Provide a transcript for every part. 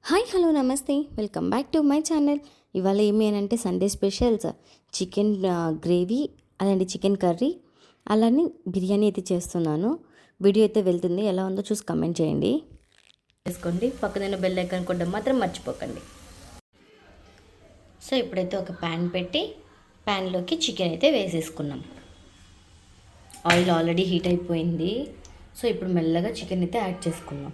Hi hello నమస్తే welcome back to my channel. ఇవాళ ఏమి అని అంటే సండే స్పెషల్స్ చికెన్ గ్రేవీ, అలాంటి చికెన్ కర్రీ, అలానే బిర్యానీ అయితే చేస్తున్నాను. వీడియో అయితే వెళ్తుంది, ఎలా ఉందో చూసి కమెంట్ చేయండి. చేసుకోండి, పక్కన బెల్ ఐకాన్ కొట్టడం మాత్రం మర్చిపోకండి. సో ఇప్పుడైతే ఒక ప్యాన్ పెట్టి ప్యాన్లోకి చికెన్ అయితే వేసేసుకున్నాం. ఆయిల్ ఆల్రెడీ హీట్ అయిపోయింది. సో ఇప్పుడు మెల్లగా చికెన్ అయితే యాడ్ చేసుకున్నాం.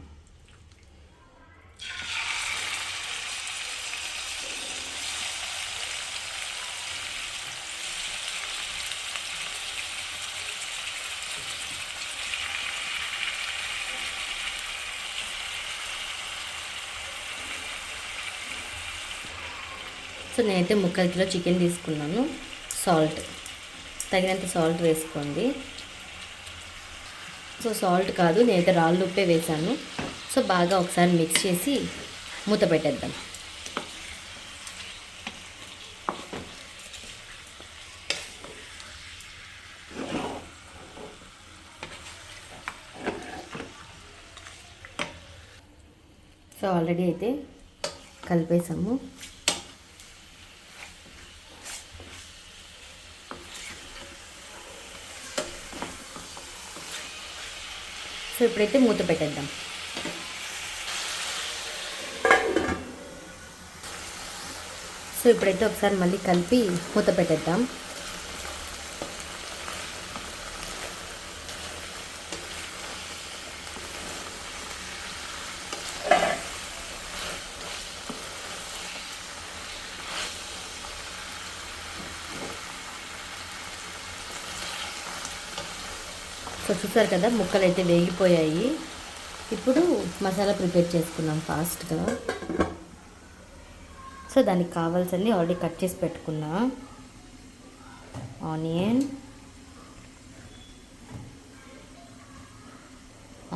సో నేనైతే 3 కిలో చికెన్ తీసుకున్నాను. సాల్ట్ తగినంత సాల్ట్ వేసుకోండి. సో సాల్ట్ కాదు, నేనైతే రాళ్ళు ఉప్పే వేసాను. సో బాగా ఒకసారి మిక్స్ చేసి మూత పెట్టేద్దాం. సో ఆల్రెడీ అయితే కలిపేసాము. సో ఇప్పుడైతే మూత పెట్టేద్దాం. సో ఇప్పుడైతే ఒకసారి మళ్ళీ కలిపి మూత పెట్టేద్దాం. సో చూసారు కదా, ముక్కలు అయితే వేగిపోయాయి. ఇప్పుడు మసాలా ప్రిపేర్ చేసుకున్నాం ఫాస్ట్గా. సో దానికి కావాల్సింది ఆల్రెడీ కట్ చేసి పెట్టుకున్నా ఆనియన్,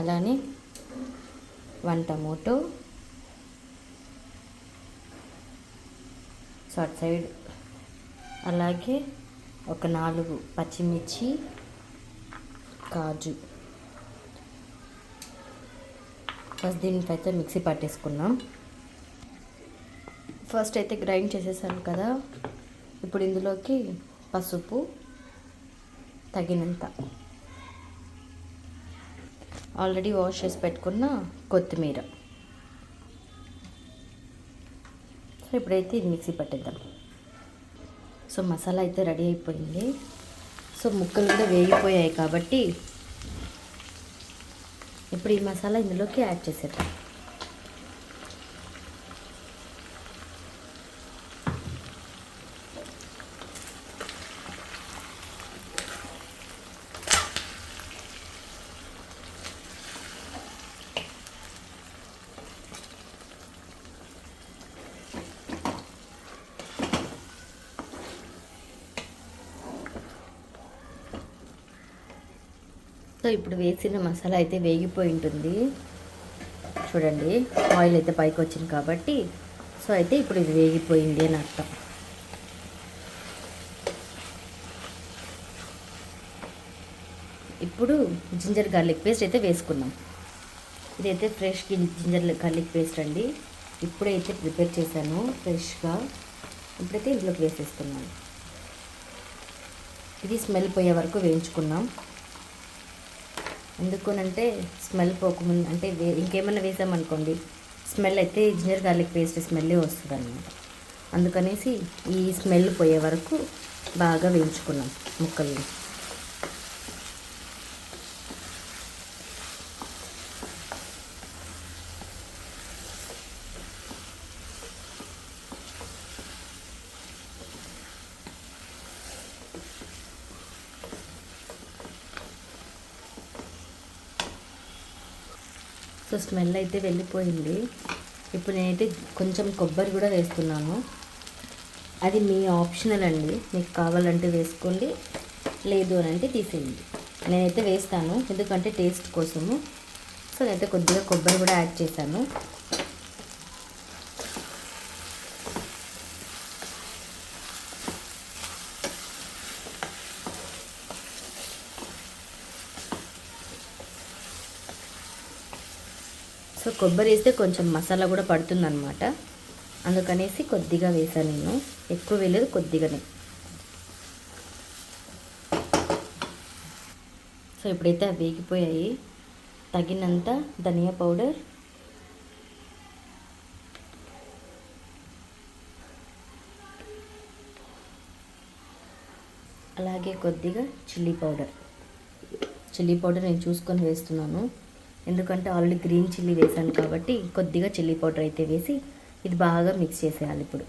అలానే 1 టమోటో, షార్ట్ సైడ్, అలాగే ఒక 4 పచ్చిమిర్చి, కాజు. ఫస్ట్ దీనికైతే మిక్సీ పట్టేసుకున్నాం. ఫస్ట్ అయితే గ్రైండ్ చేసేసాను కదా. ఇప్పుడు ఇందులోకి పసుపు తగినంత, ఆల్రెడీ వాష్ చేసి పెట్టుకున్న కొత్తిమీర. సో ఇప్పుడైతే ఇది మిక్సీ పట్టేద్దాం. సో మసాలా అయితే రెడీ అయిపోయింది. సో ముక్కలు కూడా వేగిపోయాయి కాబట్టి ఇప్పుడు ఈ మసాలా ఇందులోకి యాడ్ చేసేద్దాం. సో ఇప్పుడు వేసిన మసాలా అయితే వేగిపోయి ఉంటుంది చూడండి. ఆయిల్ అయితే పైకి వచ్చింది కాబట్టి సో అయితే ఇప్పుడు ఇది వేగిపోయింది అని అర్థం. ఇప్పుడు జింజర్ గార్లిక్ పేస్ట్ అయితే వేసుకున్నాం. ఇదైతే ఫ్రెష్ జింజర్ గార్లిక్ పేస్ట్ అండి. ఇప్పుడైతే ప్రిపేర్ చేశాను ఫ్రెష్గా. ఇప్పుడైతే ఇంట్లోకి వేసేస్తున్నాను. ఇది స్మెల్ పోయే వరకు వేయించుకున్నాం. ఎందుకునంటే స్మెల్ పోకముందు అంటే ఇంకేమైనా వేసామనుకోండి స్మెల్ అయితే జింజర్ గార్లిక్ పేస్ట్ స్మెల్లే వస్తుంది అన్నమాట. అందుకనేసి ఈ స్మెల్ పోయే వరకు బాగా వేయించుకున్నాం ముక్కల్ని. సో స్మెల్ అయితే వెళ్ళిపోయింది. ఇప్పుడు నేనైతే కొంచెం కొబ్బరి కూడా వేస్తున్నాను. అది మీ ఆప్షనల్ అండి, మీకు కావాలంటే వేసుకోండి, లేదు అని అంటే తీసేయండి. నేనైతే వేస్తాను ఎందుకంటే టేస్ట్ కోసము. సో నేనైతే కొద్దిగా కొబ్బరి కూడా యాడ్ చేశాను. సో సో కొబ్బరి వేస్తే కొంచెం మసాలా కూడా పడుతుందన్నమాట, అందుకనేసి కొద్దిగా వేసాను నేను, ఎక్కువ వేయలేదు, కొద్దిగానే. సో ఇప్పుడైతే అవి వేగిపోయాయి. తగినంత ధనియా పౌడర్, అలాగే కొద్దిగా చిల్లీ పౌడర్. చిల్లీ పౌడర్ నేను చూసుకొని వేస్తున్నాను, ఎందుకంటే ఆల్రెడీ గ్రీన్ చిల్లీ వేసాను కాబట్టి కొద్దిగా చిల్లీ పౌడర్ అయితే వేసి ఇది బాగా మిక్స్ చేసేయాలి ఇప్పుడు.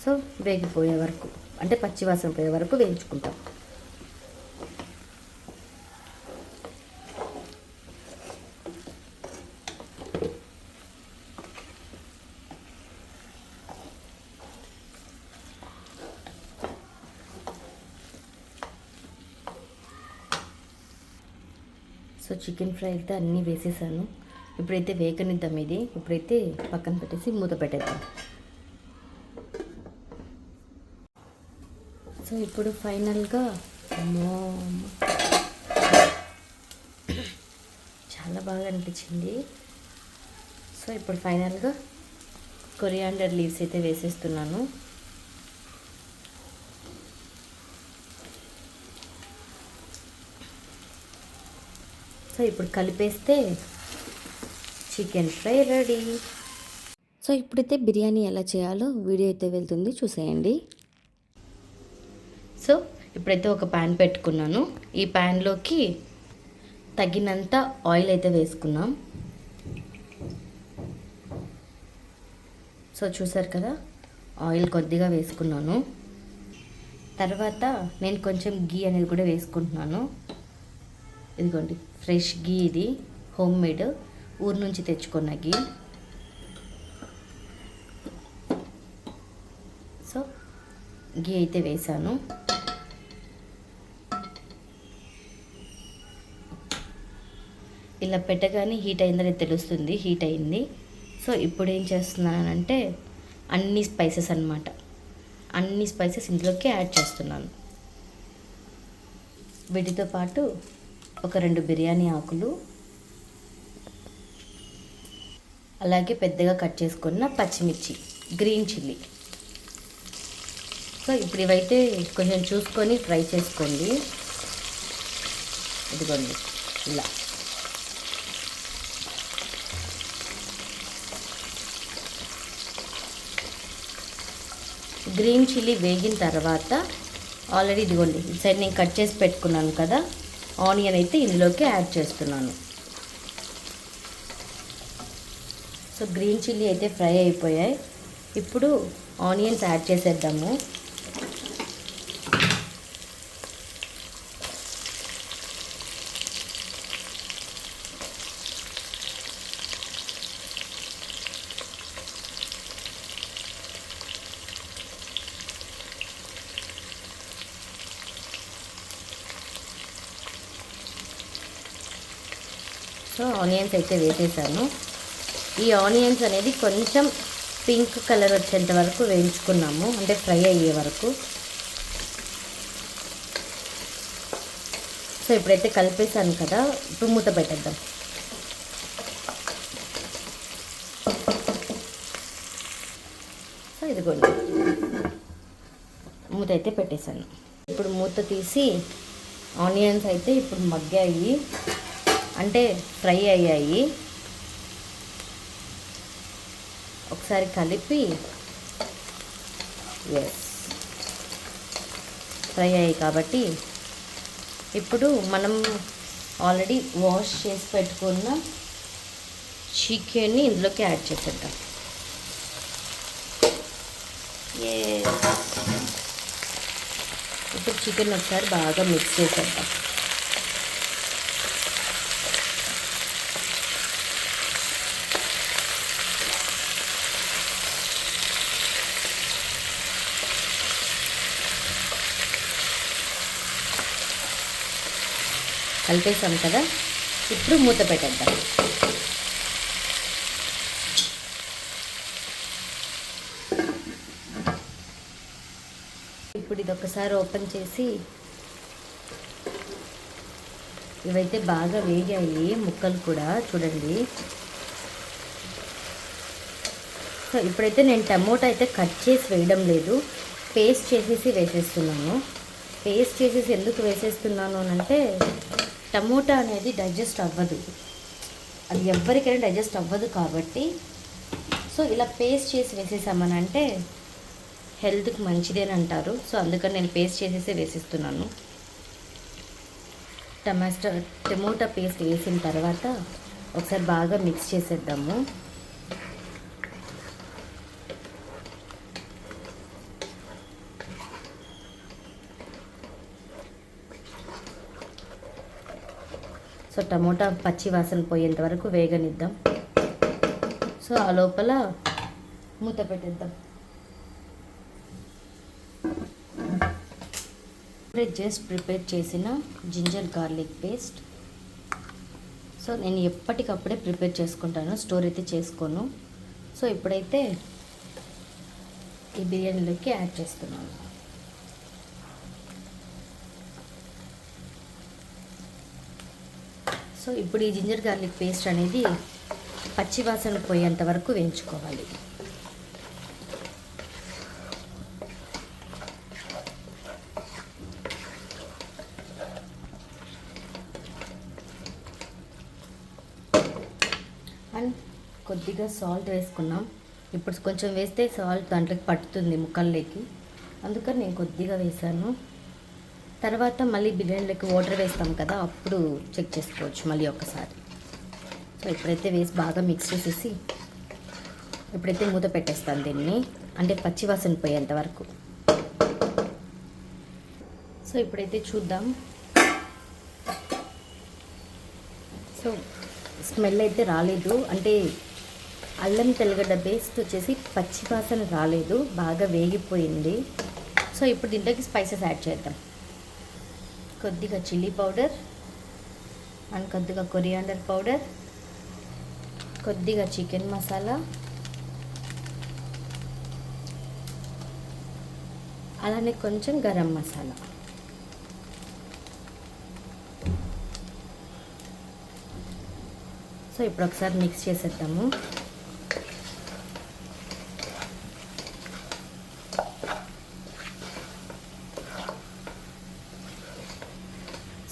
సో వేగిపోయే వరకు, అంటే పచ్చివాసన పోయే వరకు వేయించుకుంటాం. సో చికెన్ ఫ్రై అయితే అన్నీ వేసేసాను. ఇప్పుడైతే వేగనిద్దాం ఇది. ఇప్పుడైతే పక్కన పెట్టేసి మూత పెట్టేద్దాం. సో ఇప్పుడు ఫైనల్గా చాలా బాగా అనిపించింది. సో ఇప్పుడు ఫైనల్గా కొరియాండర్ లీవ్స్ అయితే వేసేస్తున్నాను. సో ఇప్పుడు కలిపేస్తే చికెన్ ఫ్రై రెడీ. సో ఇప్పుడైతే బిర్యానీ ఎలా చేయాలో వీడియో అయితే వెళ్తుంది, చూసేయండి. సో ఇప్పుడైతే ఒక ప్యాన్ పెట్టుకున్నాను. ఈ ప్యాన్లోకి తగినంత ఆయిల్ అయితే వేసుకున్నాం. సో చూసారు కదా, ఆయిల్ కొద్దిగా వేసుకున్నాను. తర్వాత నేను కొంచెం గీ అనేది కూడా వేసుకుంటున్నాను. ఇదిగోండి, ఫ్రెష్ గీ, ఇది హోమ్ మేడ్, ఊరు నుంచి తెచ్చుకున్న గీ. సో గీ అయితే వేసాను. ఇలా పెట్టగానే హీట్ అయిందని తెలుస్తుంది, హీట్ అయింది. సో ఇప్పుడు ఏం చేస్తున్నానంటే అన్ని స్పైసెస్ అన్నమాట, అన్ని స్పైసెస్ ఇందులోకి యాడ్ చేస్తున్నాను. వీటితో పాటు ఒక 2 బిర్యానీ ఆకులు, అలాగే పెద్దగా కట్ చేసుకున్న పచ్చిమిర్చి, గ్రీన్ చిల్లీ. సో ఇప్పుడు ఇవైతే కొంచెం చూసుకొని ఫ్రై చేసుకోండి. ఇదిగోండి ఇలా. గ్రీన్ చిల్లీ వేగిన తర్వాత ఆల్రెడీ ఇదిగోండి ఈ సైడ్ నేను కట్ చేసి పెట్టుకున్నాను కదా, ఆనియన్ అయితే ఇందులోకి యాడ్ చేస్తున్నాను. సో గ్రీన్ చిల్లీ అయితే ఫ్రై అయిపోయాయి. ఇప్పుడు ఆనియన్స్ యాడ్ చేసేద్దాము. సో ఆనియన్స్ అయితే వేసేసాను. ఈ ఆనియన్స్ అనేది కొంచెం పింక్ కలర్ వచ్చేంత వరకు వేయించుకున్నాము, అంటే ఫ్రై అయ్యే వరకు. సో ఇప్పుడైతే కలిపేసాను కదా, ఇప్పుడు మూత పెట్టేద్దాం. సో ఇదిగోండి, మూత అయితే పెట్టేశాను. ఇప్పుడు మూత తీసి ఆనియన్స్ అయితే ఇప్పుడు మగ్గాయి, అంటే ఫ్రై అయ్యాయి. ఒకసారి కలిపి, ఫ్రై అయ్యాయి కాబట్టి ఇప్పుడు మనం ఆల్రెడీ వాష్ చేసి పెట్టుకున్న చికెన్ని ఇందులోకి యాడ్ చేసేద్దాం. ఇప్పుడు చికెన్ ఒకసారి బాగా మిక్స్ చేసేద్దాం. కలిపేసాం కదా, ఇప్పుడు మూత పెట్టేద్దాం. ఇప్పుడు ఇది ఒకసారి ఓపెన్ చేసి, ఇవైతే బాగా వేగాయి ముక్కలు కూడా, చూడండి సో ఇప్పుడైతే నేను టమోటా అయితే కట్ చేసి వేయడం లేదు, పేస్ట్ చేసేసి వేసేస్తున్నాను. పేస్ట్ చేసేసి ఎందుకు వేసేస్తున్నాను అని అంటే టమోటా అనేది డైజెస్ట్ అవ్వదు, అది ఎవరికైనా డైజెస్ట్ అవ్వదు కాబట్టి. సో ఇలా పేస్ట్ చేసి వేసేసామని అంటే హెల్త్కి మంచిదేని అంటారు. సో అందుకని నేను పేస్ట్ చేసేసి వేసేస్తున్నాను. టమోటా పేస్ట్ వేసిన తర్వాత ఒకసారి బాగా మిక్స్ చేసేద్దాము. సో టమోటా పచ్చి వాసన పోయేంత వరకు వేగనిద్దాం. సో ఆ లోపల మూత పెట్టేద్దాం. జస్ట్ ప్రిపేర్ చేసిన జింజర్ గార్లిక్ పేస్ట్. సో నేను ఎప్పటికప్పుడే ప్రిపేర్ చేసుకుంటాను, స్టోర్ అయితే చేసుకోను. సో ఇప్పుడైతే ఈ బిర్యానీలోకి యాడ్ చేస్తున్నాను. సో ఇప్పుడు ఈ జింజర్ గార్లిక్ పేస్ట్ అనేది పచ్చివాసన పోయేంత వరకు వేయించుకోవాలి. అండ్ కొద్దిగా సాల్ట్ వేసుకున్నాం. ఇప్పుడు కొంచెం వేస్తే సాల్ట్ దాంట్లోకి పట్టుతుంది ముక్కల్లోకి, అందుకని నేను కొద్దిగా వేసాను. తర్వాత మళ్ళీ బిర్యానీలోకి వాటర్ వేస్తాం కదా, అప్పుడు చెక్ చేసుకోవచ్చు మళ్ళీ ఒకసారి. సో ఇప్పుడైతే వేసి బాగా మిక్స్ చేసేసి ఇప్పుడైతే మూత పెట్టేస్తాను దీన్ని, అంటే పచ్చివాసన పోయేంత వరకు. సో ఇప్పుడైతే చూద్దాం. సో స్మెల్ అయితే రాలేదు, అంటే అల్లం తెల్లగడ్డ పేస్ట్ వచ్చేసి పచ్చివాసన రాలేదు, బాగా వేగిపోయింది. సో ఇప్పుడు దీంట్లోకి స్పైసెస్ యాడ్ చేద్దాం. కొద్దిగా చిల్లీ పౌడర్ అండ్ కొద్దిగా కొరియాండర్ పౌడర్, కొద్దిగా చికెన్ మసాలా, అలానే కొంచెం గరం మసాలా. సో ఇప్పుడు ఒకసారి మిక్స్ చేసేద్దాము.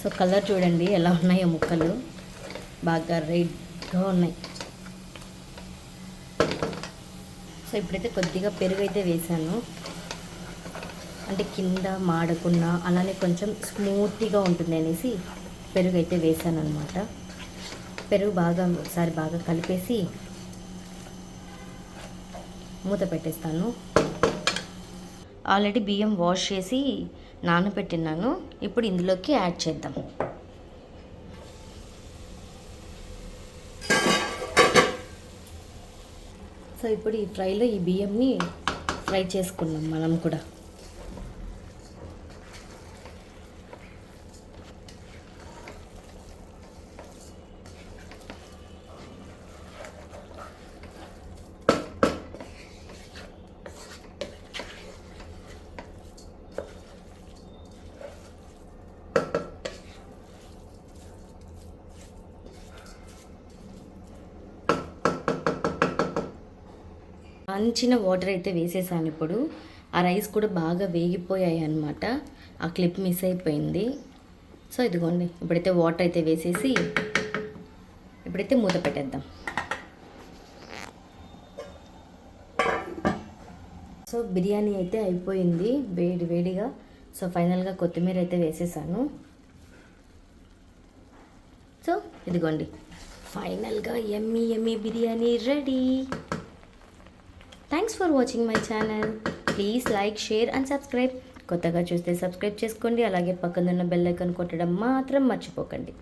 సో కలర్ చూడండి ఎలా ఉన్నాయో ముక్కలు, బాగా రెడ్గా ఉన్నాయి. సో ఇప్పుడైతే కొద్దిగా పెరుగు అయితే వేసాను, అంటే కింద మాడకుండా అలానే కొంచెం స్మూత్గా ఉంటుంది అనేసి పెరుగు అయితే వేసాను అనమాట. పెరుగు బాగా ఒకసారి బాగా కలిపేసి మూత పెట్టేస్తాను. ఆల్రెడీ బియ్యం వాష్ చేసి నానబెట్టినాను, ఇప్పుడు ఇందులోకి యాడ్ చేద్దాం. సో ఇప్పుడు ఈ ఫ్రైలో ఈ బియ్యంని ఫ్రై చేసుకున్నాం మనం కూడా. మంచిన వాటర్ అయితే వేసేసాను. ఇప్పుడు ఆ రైస్ కూడా బాగా వేగిపోయాయి అన్నమాట, ఆ క్లిప్ మిస్ అయిపోయింది. సో ఇదిగోండి, ఇప్పుడైతే వాటర్ అయితే వేసేసి ఇప్పుడైతే మూత పెట్టేద్దాం. సో బిర్యానీ అయితే అయిపోయింది వేడి వేడిగా. సో ఫైనల్గా కొత్తిమీర అయితే వేసేసాను. సో ఇదిగోండి, ఫైనల్గా yummy yummy biryani ready. Thanks for watching my channel. Please like, share and subscribe. కొత్తగా చూస్తే సబ్స్క్రైబ్ చేసుకోండి, అలాగే పక్కనున్న బెల్ ఐకాన్ కొట్టడం మాత్రం మర్చిపోకండి.